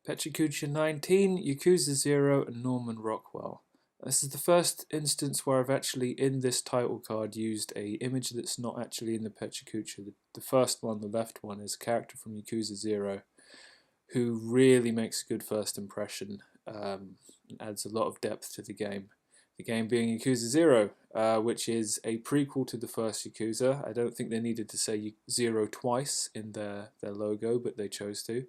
Pecha Kucha 19, Yakuza 0, and Norman Rockwell. This is the first instance where I've actually, in this title card, used a image that's not actually in the Pecha Kucha. The first one, the left one, is a character from Yakuza 0 who really makes a good first impression and adds a lot of depth to the game. The game being Yakuza 0, which is a prequel to the first Yakuza. I don't think they needed to say 0 twice in their logo, but they chose to.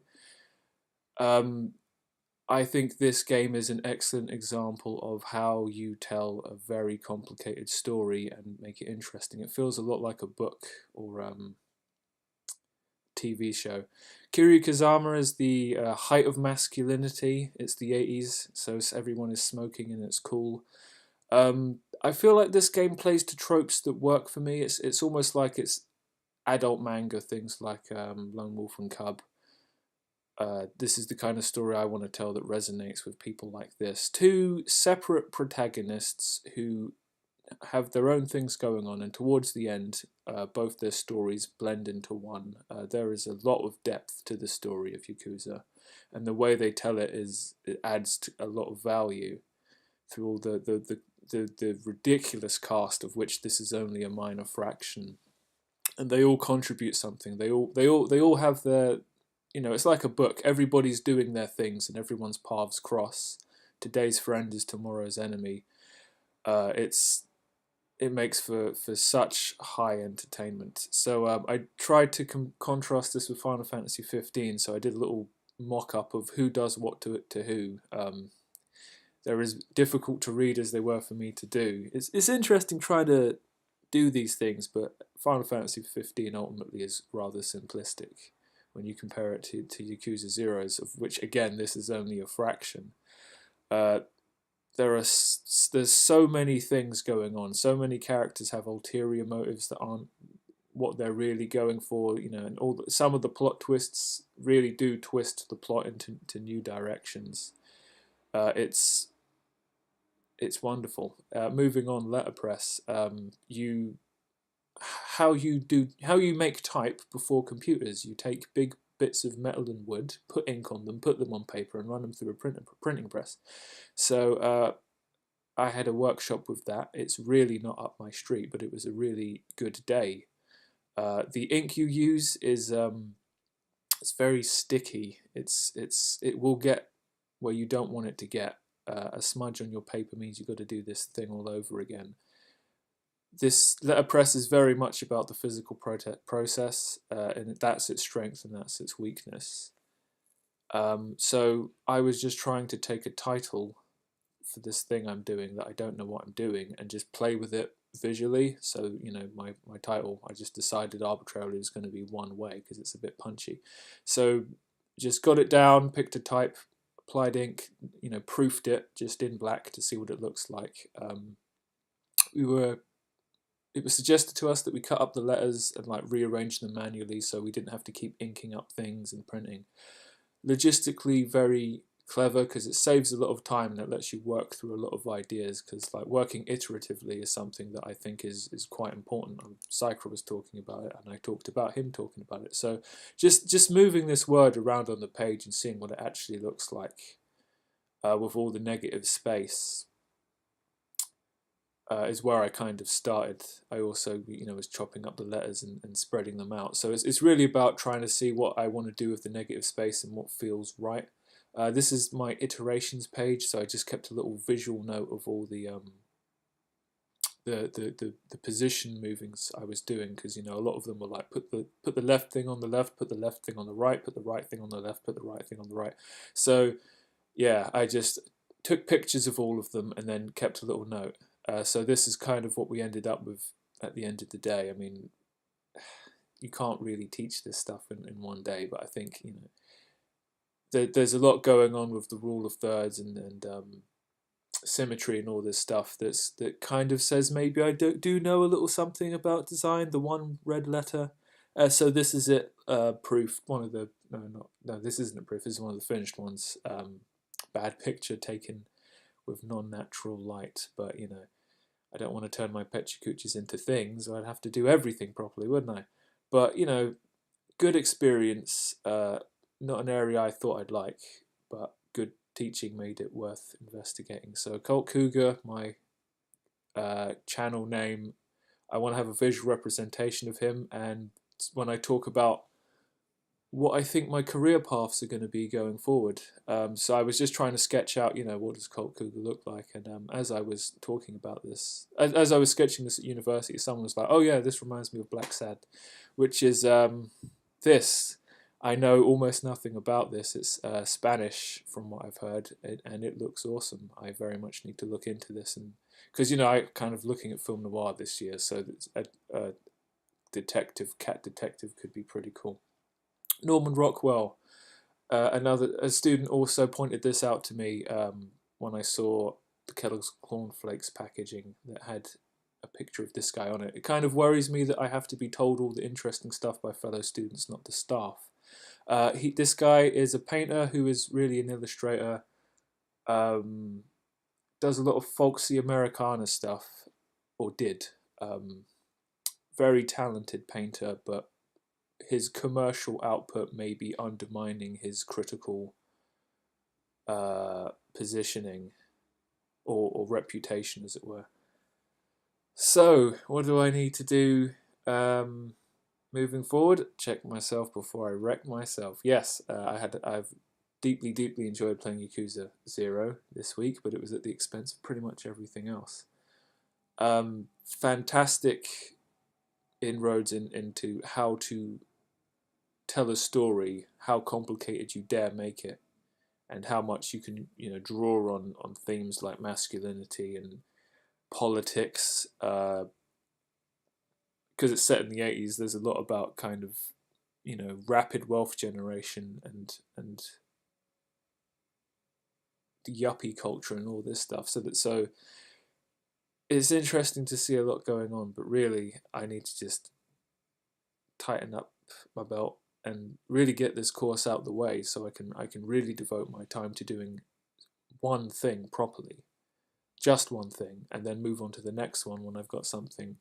I think this game is an excellent example of how you tell a very complicated story and make it interesting. It feels a lot like a book or TV show. Kiryu Kazama is the height of masculinity. It's the 80s, so everyone is smoking and it's cool. I feel like this game plays to tropes that work for me. It's almost like it's adult manga, things like Lone Wolf and Cub. This is the kind of story I want to tell that resonates with people like this. Two separate protagonists who have their own things going on, and towards the end, both their stories blend into one. There is a lot of depth to the story of Yakuza, and the way they tell it adds to a lot of value through all the ridiculous cast of which this is only a minor fraction, and they all contribute something. They all have their, it's like a book. Everybody's doing their things and everyone's paths cross. Today's friend is tomorrow's enemy. It makes for such high entertainment. So I tried to contrast this with Final Fantasy 15. So I did a little mock-up of who does what to who. They're as difficult to read as they were for me to do. It's interesting trying to do these things, but Final Fantasy 15 ultimately is rather simplistic when you compare it to Yakuza Zeros, of which, again, this is only a fraction. There's so many things going on. So many characters have ulterior motives that aren't what they're really going for, and some of the plot twists really do twist the plot into new directions. It's wonderful. Moving on, Letterpress. How you make type before computers. You take big bits of metal and wood, put ink on them, put them on paper, and run them through a printing press. So I had a workshop with that. It's really not up my street, but it was a really good day. The ink you use is it's very sticky. It will get where you don't want it to get. A smudge on your paper means you've got to do this thing all over again. This letterpress is very much about the physical process, and that's its strength and that's its weakness. So I was just trying to take a title for this thing I'm doing that I don't know what I'm doing and just play with it visually. So, my title, I just decided arbitrarily was going to be one way because it's a bit punchy. So just got it down, picked a type, applied ink, proofed it just in black to see what it looks like. It was suggested to us that we cut up the letters and rearrange them manually so we didn't have to keep inking up things and printing. Logistically very clever because it saves a lot of time and it lets you work through a lot of ideas, because working iteratively is something that I think is quite important. Psychra was talking about it and I talked about him talking about it. So just moving this word around on the page and seeing what it actually looks like with all the negative space is where I kind of started. I also, was chopping up the letters and spreading them out. So it's really about trying to see what I want to do with the negative space and what feels right. This is my iterations page, so I just kept a little visual note of all the position movings I was doing, because a lot of them were like put the left thing on the left, put the left thing on the right, put the right thing on the left, put the right thing on the right. So yeah, I just took pictures of all of them and then kept a little note. So this is kind of what we ended up with at the end of the day. I mean, you can't really teach this stuff in one day, but I think there's a lot going on with the rule of thirds and symmetry and all this stuff that kind of says maybe I do know a little something about design. The one red letter. So this is it, proof. One of the no, this isn't a proof. This is one of the finished ones. Bad picture taken with non-natural light, but I don't want to turn my Pecha Kuchas into things. I'd have to do everything properly, wouldn't I? But good experience. Not an area I thought I'd like, but good teaching made it worth investigating. So Colt Cougar, my channel name. I want to have a visual representation of him, and when I talk about what I think my career paths are going to be going forward. So I was just trying to sketch out, what does Colt Cougar look like? And as I was talking about this, as I was sketching this at university, someone was like, "Oh yeah, this reminds me of Black Sad," which is this. I know almost nothing about this. It's Spanish, from what I've heard, and it looks awesome. I very much need to look into this, and because I kind of looking at film noir this year, so that a cat detective could be pretty cool. Norman Rockwell, a student, also pointed this out to me when I saw the Kellogg's cornflakes packaging that had a picture of this guy on it. It kind of worries me that I have to be told all the interesting stuff by fellow students, not the staff. This guy is a painter who is really an illustrator. Does a lot of folksy Americana stuff, or did. Very talented painter, but his commercial output may be undermining his critical positioning or reputation, as it were. So, what do I need to do moving forward? Check myself before I wreck myself. Yes, I've deeply enjoyed playing Yakuza 0 this week, but it was at the expense of pretty much everything else. Fantastic inroads into how to tell a story, how complicated you dare make it, and how much you can draw on themes like masculinity and politics. Because it's set in the 80s, there's a lot about kind of rapid wealth generation and the yuppie culture and all this stuff. So it's interesting to see a lot going on, but really I need to just tighten up my belt and really get this course out of the way, so I can really devote my time to doing one thing properly, just one thing, and then move on to the next one when I've got something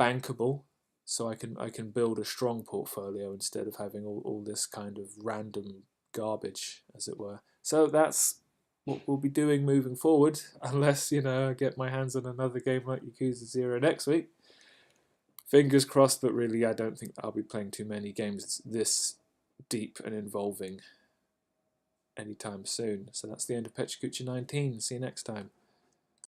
bankable, so I can build a strong portfolio instead of having all this kind of random garbage, as it were. So that's what we'll be doing moving forward, unless I get my hands on another game like Yakuza 0 next week. Fingers crossed, but really I don't think I'll be playing too many games this deep and involving anytime soon. So that's the end of Pecha Kucha 19. See you next time.